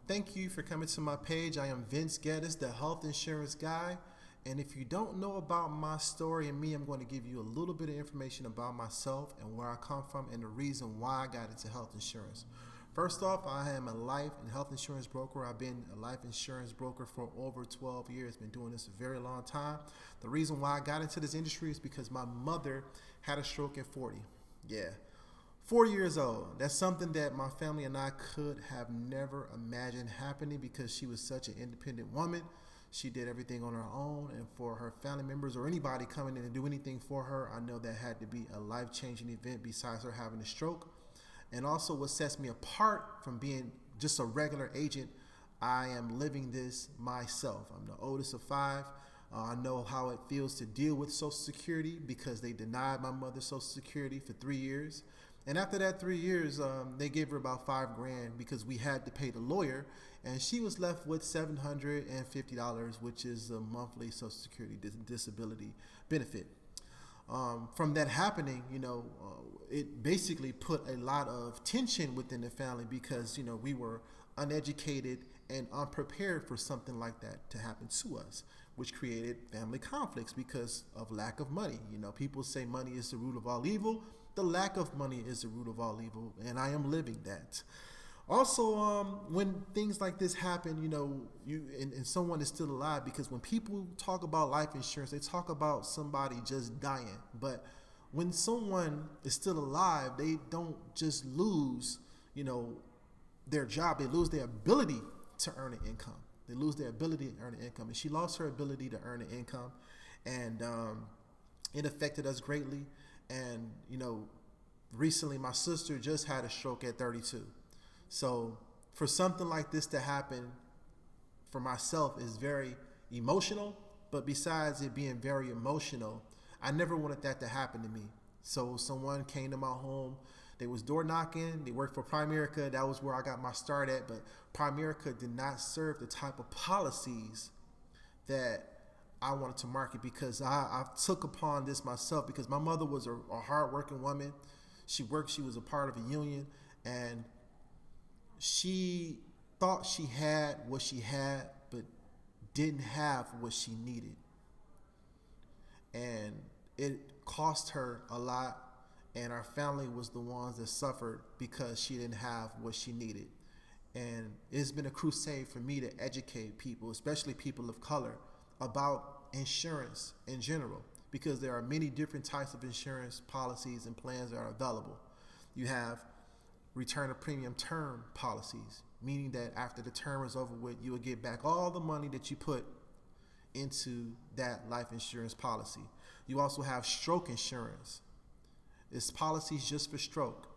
Thank you for coming to my page. I am Vince Geddes, the health insurance guy. And if you don't know about my story and me, I'm going to give you a little bit of information about myself and where I come from and the reason why I got into health insurance. First off, I am a life and health insurance broker. I've been a life insurance broker for over 12 years, been doing this a very long time. The reason why I got into this industry is because my mother had a stroke at 40. Yeah. 40 years old. That's something that my family and I could have never imagined happening because she was such an independent woman. She did everything on her own, and for her family members or anybody coming in and do anything for her, I know that had to be a life-changing event besides her having a stroke. And also what sets me apart from being just a regular agent, I am living this myself. I'm the oldest of five. I know how it feels to deal with Social Security because they denied my mother Social Security for 3 years. And after that 3 years, they gave her about $5,000 because we had to pay the lawyer, and she was left with $750, which is a monthly Social Security disability benefit. From that happening, it basically put a lot of tension within the family because, we were uneducated and unprepared for something like that to happen to us, which created family conflicts because of lack of money. People say money is the root of all evil. The lack of money is the root of all evil, and I am living that. Also, when things like this happen, and someone is still alive, because when people talk about life insurance, they talk about somebody just dying. But when someone is still alive, they don't just lose, their job. They lose their ability to earn an income. They lose their ability to earn an income. And she lost her ability to earn an income, and it affected us greatly. And, recently my sister just had a stroke at 32. So for something like this to happen for myself is very emotional. But besides it being very emotional, I never wanted that to happen to me. So someone came to my home. They was door knocking. They worked for Primerica. That was where I got my start at. But Primerica did not serve the type of policies that I wanted to market, because I took upon this myself, because my mother was a hard-working woman. She was a part of a union, and she thought she had what she had, but didn't have what she needed. And it cost her a lot, and our family was the ones that suffered because she didn't have what she needed. And it's been a crusade for me to educate people, especially people of color, about insurance in general, because there are many different types of insurance policies and plans that are available. You have return of premium term policies, meaning that after the term is over with, you will get back all the money that you put into that life insurance policy. You also have stroke insurance. It's policies just for stroke.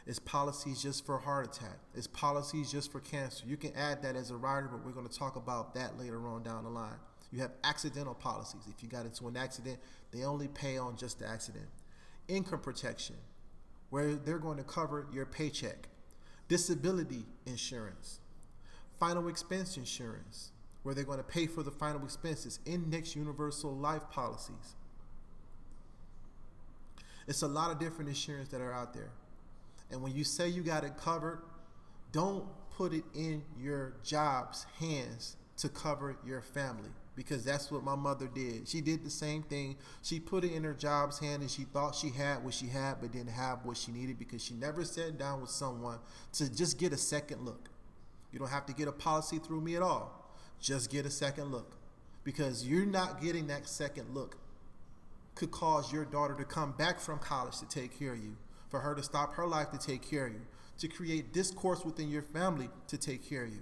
It's policies just for heart attack. It's policies just for cancer. You can add that as a rider, but we're going to talk about that later on down the line. You have accidental policies. If you got into an accident, they only pay on just the accident. Income protection, where they're going to cover your paycheck. Disability insurance. Final expense insurance, where they're going to pay for the final expenses. Index universal life policies. It's a lot of different insurance that are out there. And when you say you got it covered, don't put it in your job's hands to cover your family, because that's what my mother did. She did the same thing. She put it in her job's hand, and she thought she had what she had but didn't have what she needed, because she never sat down with someone to just get a second look. You don't have to get a policy through me at all. Just get a second look, because you're not getting that second look could cause your daughter to come back from college to take care of you, for her to stop her life to take care of you, to create discourse within your family to take care of you.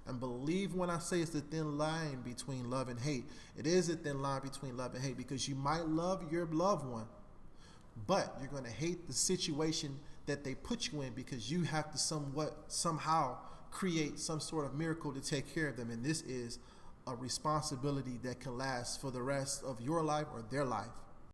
And believe when I say it's the thin line between love and hate. It is a thin line between love and hate, because you might love your loved one, but you're going to hate the situation that they put you in, because you have to somehow create some sort of miracle to take care of them. And this is a responsibility that can last for the rest of your life or their life.